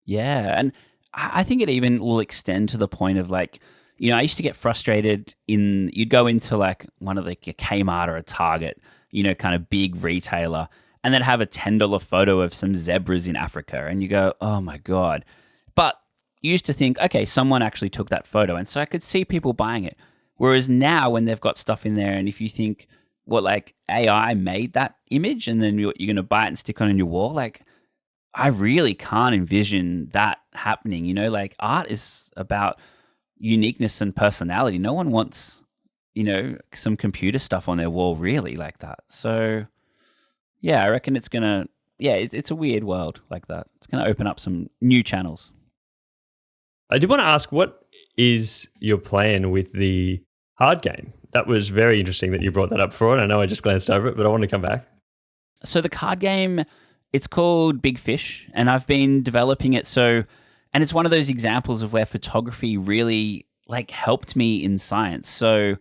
Yeah, and I think it even will extend to the point of like, you know, I used to get frustrated you'd go into like one of like a Kmart or a Target, kind of big retailer, and then have a $10 photo of some zebras in Africa. And you go, oh my God. But you used to think, okay, someone actually took that photo. And so I could see people buying it. Whereas now when they've got stuff in there, and if you think, what, like AI made that image and then you're going to buy it and stick it on your wall, like I really can't envision that happening. Like art is about uniqueness and personality. No one wants, some computer stuff on their wall really like that. So yeah, I reckon it's a weird world like that. It's going to open up some new channels. I did want to ask, what is your plan with the hard game? That was very interesting that you brought that up before, and I know I just glanced over it, but I want to come back. So the card game, it's called Big Fish, and I've been developing it. And it's one of those examples of where photography really like helped me in science. So,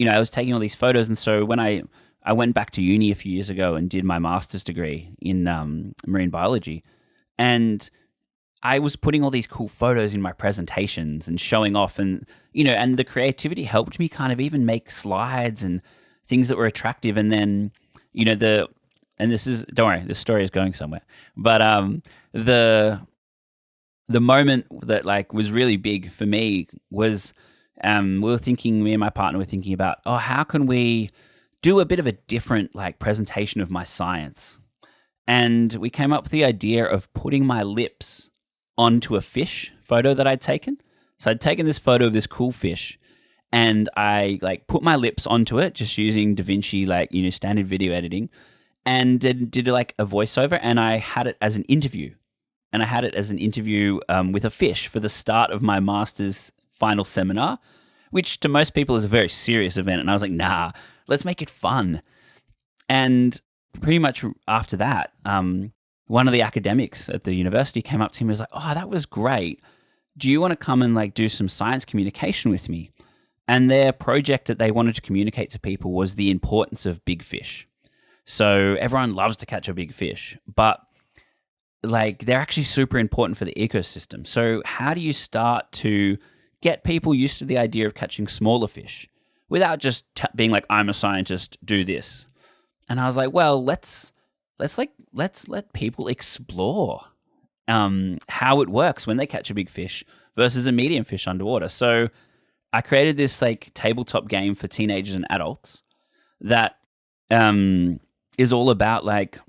I was taking all these photos, and so when I went back to uni a few years ago and did my master's degree in marine biology, and I was putting all these cool photos in my presentations and showing off, and and the creativity helped me kind of even make slides and things that were attractive. And then don't worry, this story is going somewhere, but the moment that like was really big for me was me and my partner were thinking about, how can we do a bit of a different like presentation of my science? And we came up with the idea of putting my lips onto a fish photo that I'd taken. So I'd taken this photo of this cool fish, and I like put my lips onto it just using DaVinci, like, standard video editing, and did like a voiceover, and I had it as an interview. And I had it as an interview with a fish for the start of my master's final seminar, which to most people is a very serious event. And I was like, nah, let's make it fun. And pretty much after that, one of the academics at the university came up to me and was like, oh, that was great. Do you want to come and like do some science communication with me? And their project that they wanted to communicate to people was the importance of big fish. So everyone loves to catch a big fish, but like they're actually super important for the ecosystem. So how do you start to get people used to the idea of catching smaller fish without just being like, I'm a scientist, do this? And I was like, well, let's let people explore how it works when they catch a big fish versus a medium fish underwater. So I created this like tabletop game for teenagers and adults that is all about like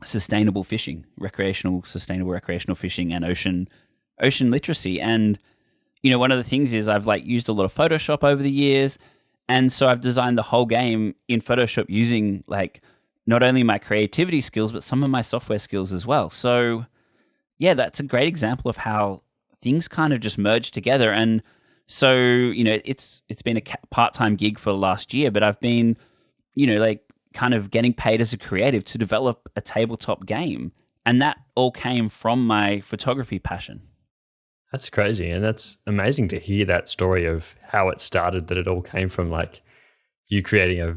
sustainable fishing, sustainable recreational fishing, and ocean literacy. And one of the things is I've like used a lot of Photoshop over the years, and so I've designed the whole game in Photoshop using like not only my creativity skills, but some of my software skills as well. So yeah, that's a great example of how things kind of just merge together. And so, it's been a part-time gig for the last year, but I've been, like kind of getting paid as a creative to develop a tabletop game. And that all came from my photography passion. That's crazy. And that's amazing to hear that story of how it started, that it all came from like you creating a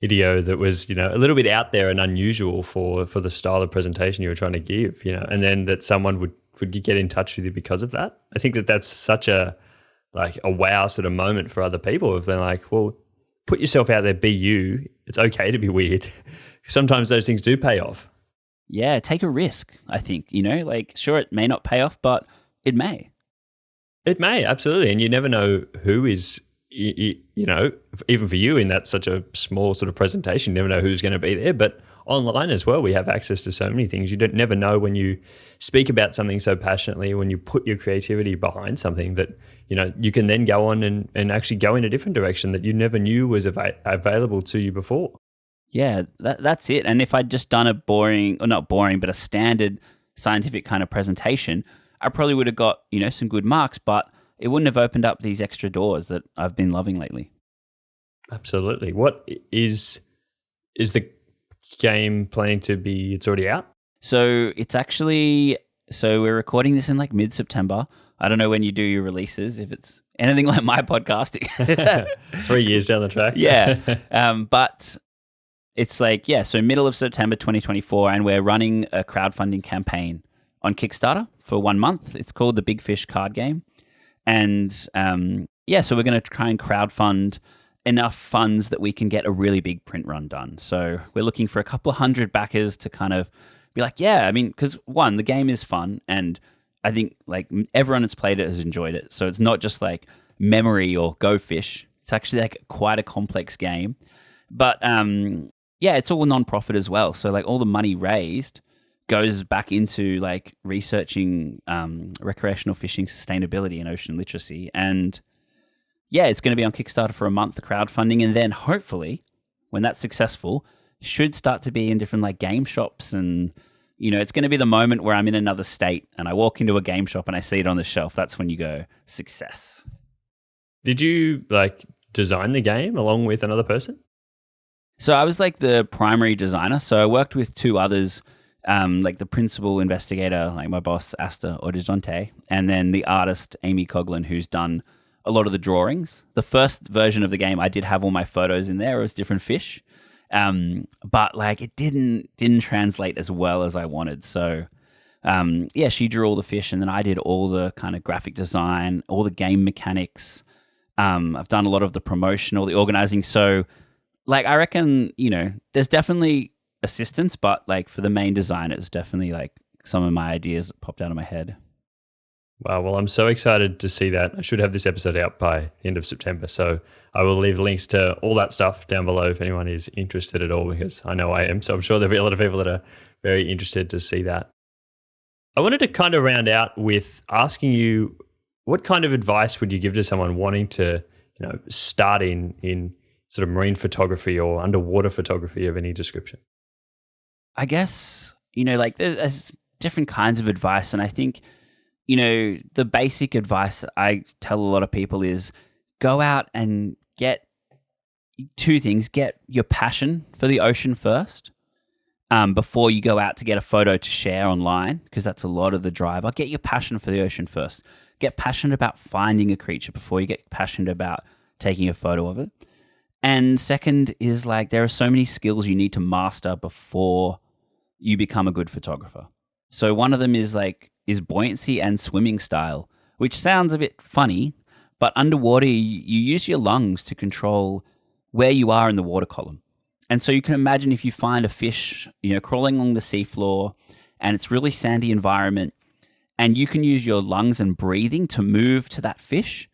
video that was, a little bit out there and unusual for the style of presentation you were trying to give, and then that someone would get in touch with you because of that. I think that that's such a wow sort of moment for other people. If they're like, well, put yourself out there, be you. It's okay to be weird. Sometimes those things do pay off. Yeah, take a risk, I think, like sure, it may not pay off, but it may. It may, absolutely. And you never know who is, even for you in that such a small sort of presentation, you never know who's going to be there. But online as well, we have access to so many things. You never know when you speak about something so passionately, when you put your creativity behind something that, you can then go on and actually go in a different direction that you never knew was available to you before. Yeah, that's it. And if I'd just done a standard scientific kind of presentation, I probably would have got, some good marks, but it wouldn't have opened up these extra doors that I've been loving lately. Absolutely. What is the game planning to be? It's already out? So we're recording this in like mid-September. I don't know when you do your releases, if it's anything like my podcasting. 3 years down the track. Yeah. But it's like, so middle of September 2024, and we're running a crowdfunding campaign on Kickstarter for 1 month. It's called the Big Fish card game. And so we're going to try and crowdfund enough funds that we can get a really big print run done. So we're looking for a couple of hundred backers to kind of be like, yeah, I mean, because one, the game is fun, and I think like everyone that's played it has enjoyed it. So it's not just like memory or go fish. It's actually like quite a complex game. But yeah, it's all non-profit as well. So like all the money raised goes back into like researching recreational fishing sustainability and ocean literacy. And yeah, it's going to be on Kickstarter for a month, the crowdfunding. And then hopefully when that's successful, should start to be in different like game shops. And, you know, it's going to be the moment where I'm in another state and I walk into a game shop and I see it on the shelf. That's when you go, success. Did you like design the game along with another person? So I was like the primary designer. So I worked with two others, like the principal investigator, like my boss, Asta Horizonte, and then the artist, Amy Coughlin, who's done a lot of the drawings. The first version of the game, I did have all my photos in there. It was different fish. But like it didn't translate as well as I wanted. So yeah, she drew all the fish and then I did all the kind of graphic design, all the game mechanics. I've done a lot of the promotion, all the organizing. So like, I reckon, you know, there's definitely assistance, but like for the main design, it was definitely like some of my ideas that popped out of my head. Wow. Well, I'm so excited to see that. I should have this episode out by the end of September. So I will leave links to all that stuff down below if anyone is interested at all, because I know I am. So I'm sure there'll be a lot of people that are very interested to see that. I wanted to kind of round out with asking you, what kind of advice would you give to someone wanting to, you know, start in sort of marine photography or underwater photography of any description? I guess, you know, like there's different kinds of advice. And I think, you know, the basic advice I tell a lot of people is go out and get two things. Get your passion for the ocean first before you go out to get a photo to share online, because that's a lot of the driver. Get your passion for the ocean first. Get passionate about finding a creature before you get passionate about taking a photo of it. And second is like there are so many skills you need to master before you become a good photographer. So one of them is buoyancy and swimming style, which sounds a bit funny, but underwater you use your lungs to control where you are in the water column. And so you can imagine if you find a fish, you know, crawling along the seafloor and it's really sandy environment and you can use your lungs and breathing to move to that fish,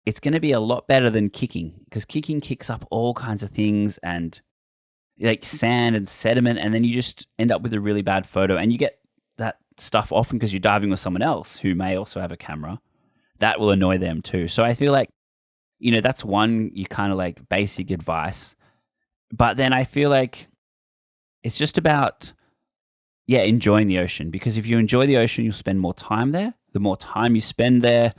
it's going to be a lot better than kicking, because kicking kicks up all kinds of things and like sand and sediment, and then you just end up with a really bad photo. And you get that stuff often because you're diving with someone else who may also have a camera. That will annoy them too. So I feel like, you know, that's one you kind of like basic advice. But then I feel like it's just about, yeah, enjoying the ocean, because if you enjoy the ocean, you'll spend more time there. The more time you spend there,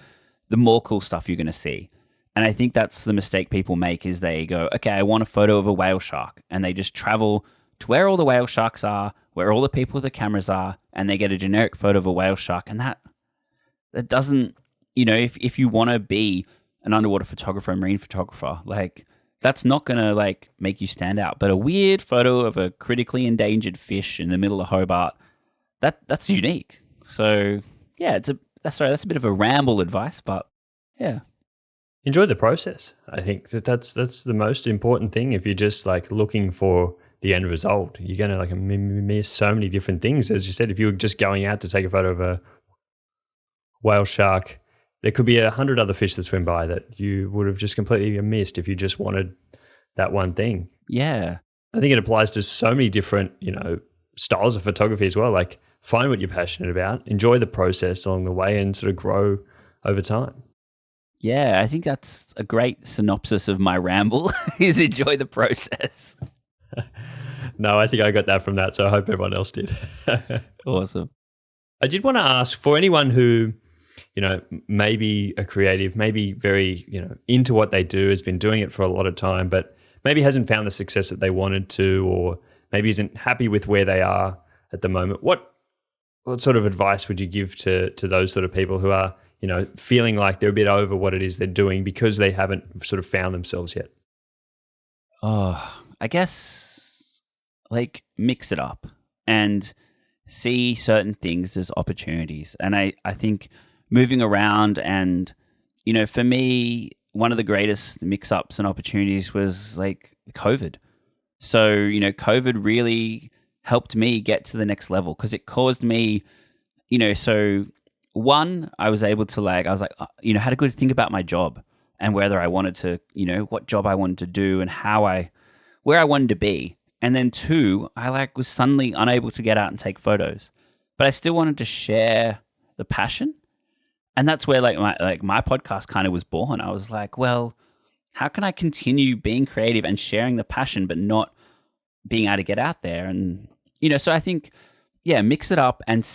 the more cool stuff you're going to see. And I think that's the mistake people make, is they go, okay, I want a photo of a whale shark. And they just travel to where all the whale sharks are, where all the people with the cameras are, and they get a generic photo of a whale shark. And that doesn't, you know, if you want to be an underwater photographer, a marine photographer, like that's not going to like make you stand out. But a weird photo of a critically endangered fish in the middle of Hobart, that's unique. So yeah, that's a bit of a ramble advice, but yeah. Enjoy the process. I think that's the most important thing. If you're just like looking for the end result, you're going to like miss so many different things. As you said, if you were just going out to take a photo of a whale shark, there could be 100 other fish that swim by that you would have just completely missed if you just wanted that one thing. Yeah. I think it applies to so many different, you know, styles of photography as well. Like find what you're passionate about, enjoy the process along the way, and sort of grow over time. Yeah, I think that's a great synopsis of my ramble is enjoy the process. No, I think I got that from that, so I hope everyone else did. Awesome. I did want to ask, for anyone who, you know, maybe a creative, maybe very, you know, into what they do, has been doing it for a lot of time, but maybe hasn't found the success that they wanted to, or maybe isn't happy with where they are at the moment. What sort of advice would you give to those sort of people who are, you know, feeling like they're a bit over what it is they're doing because they haven't sort of found themselves yet? Oh, I guess like mix it up and see certain things as opportunities. And I think moving around and, you know, for me, one of the greatest mix-ups and opportunities was like COVID. So, COVID really helped me get to the next level because it caused me, so one, I was able to had a good think about my job and whether I wanted to, what job I wanted to do and where I wanted to be. And then two, I was suddenly unable to get out and take photos, but I still wanted to share the passion. And that's where my podcast kind of was born. I was like, well, how can I continue being creative and sharing the passion, but not being able to get out there? And, so I think, mix it up and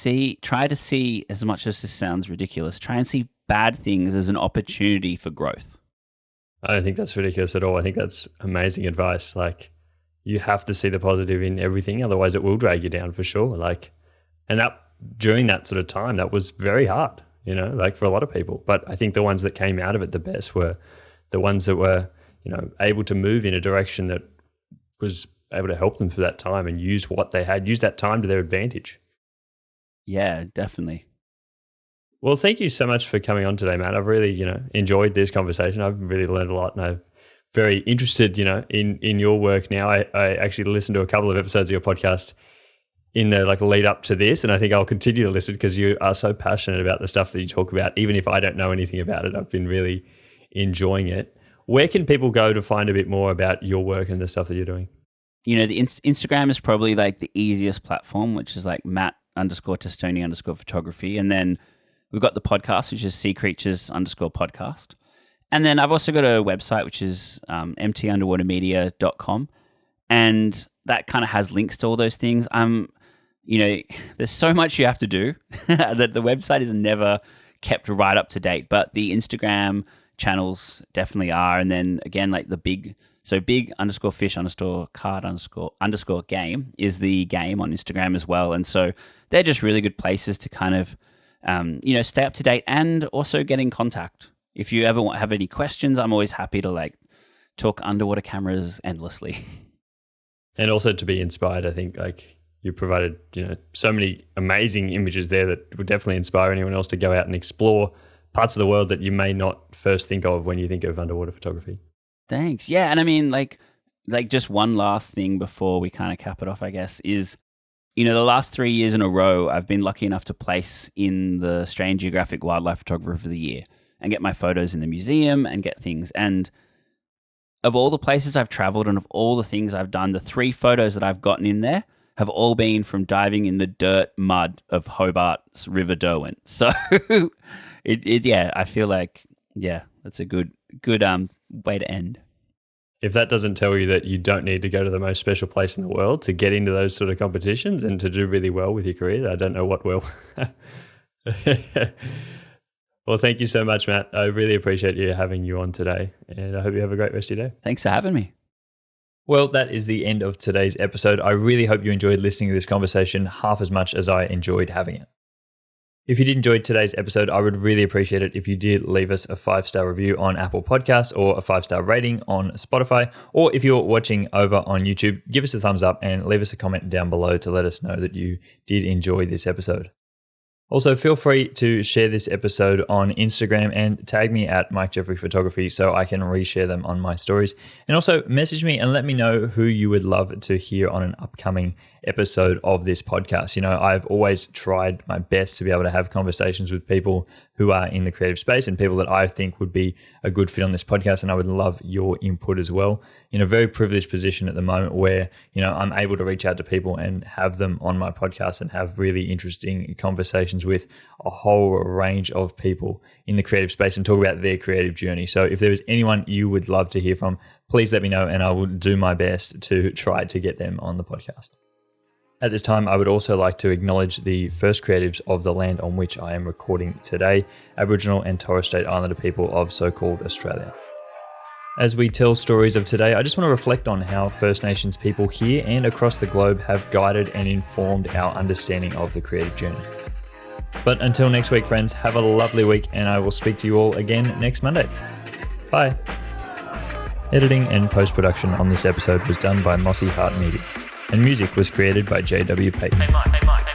try to see, as much as this sounds ridiculous, try and see bad things as an opportunity for growth. I don't think that's ridiculous at all. I think that's amazing advice. You have to see the positive in everything. Otherwise it will drag you down for sure. And that during that sort of time, that was very hard, for a lot of people. But I think the ones that came out of it the best were the ones that were, able to move in a direction that was able to help them for that time and use what they had, use that time to their advantage. Yeah, definitely. Well, thank you so much for coming on today, Matt. I've really, enjoyed this conversation. I've really learned a lot, and I'm very interested, in your work now. I actually listened to a couple of episodes of your podcast in the lead up to this, and I think I'll continue to listen because you are so passionate about the stuff that you talk about. Even if I don't know anything about it, I've been really enjoying it. Where can people go to find a bit more about your work and the stuff that you're doing? The Instagram is probably the easiest platform, which is Matt_Testoni_photography. And then we've got the podcast, which is seacreatures_podcast. And then I've also got a website, which is mtunderwatermedia.com. And that kind of has links to all those things. There's so much you have to do that the website is never kept right up to date. But the Instagram channels definitely are. And then again, big _fish_card_game is the game on Instagram as well. And so they're just really good places to kind of, stay up to date and also get in contact. If you ever have any questions, I'm always happy to talk underwater cameras endlessly. And also to be inspired, I think you provided, so many amazing images there that would definitely inspire anyone else to go out and explore parts of the world that you may not first think of when you think of underwater photography. Thanks. Yeah. And I mean, just one last thing before we kind of cap it off, I guess, is, the last 3 years in a row, I've been lucky enough to place in the Australian Geographic Wildlife Photographer of the Year and get my photos in the museum and get things. And of all the places I've traveled and of all the things I've done, the 3 photos that I've gotten in there have all been from diving in the dirt mud of Hobart's River Derwent. So I feel that's a good way to end. If that doesn't tell you that you don't need to go to the most special place in the world to get into those sort of competitions and to do really well with your career, I don't know what will. Well, thank you so much, Matt. I really appreciate having you on today, and I hope you have a great rest of your day. Thanks for having me. Well, that is the end of today's episode. I really hope you enjoyed listening to this conversation half as much as I enjoyed having it. If you did enjoy today's episode, I would really appreciate it if you did leave us a 5-star review on Apple Podcasts or a 5-star rating on Spotify. Or if you're watching over on YouTube, give us a thumbs up and leave us a comment down below to let us know that you did enjoy this episode. Also, feel free to share this episode on Instagram and tag me at Mike Jeffrey Photography so I can reshare them on my stories. And also message me and let me know who you would love to hear on an upcoming episode of this podcast. I've always tried my best to be able to have conversations with people who are in the creative space and people that I think would be a good fit on this podcast. And I would love your input as well. In a very privileged position at the moment where, I'm able to reach out to people and have them on my podcast and have really interesting conversations with a whole range of people in the creative space and talk about their creative journey. So if there is anyone you would love to hear from, please let me know and I will do my best to try to get them on the podcast. At this time, I would also like to acknowledge the first creatives of the land on which I am recording today, Aboriginal and Torres Strait Islander people of so-called Australia. As we tell stories of today, I just want to reflect on how First Nations people here and across the globe have guided and informed our understanding of the creative journey. But until next week, friends, have a lovely week and I will speak to you all again next Monday. Bye. Editing and post-production on this episode was done by Mossy Media, and music was created by JW Payton. Hey Mike.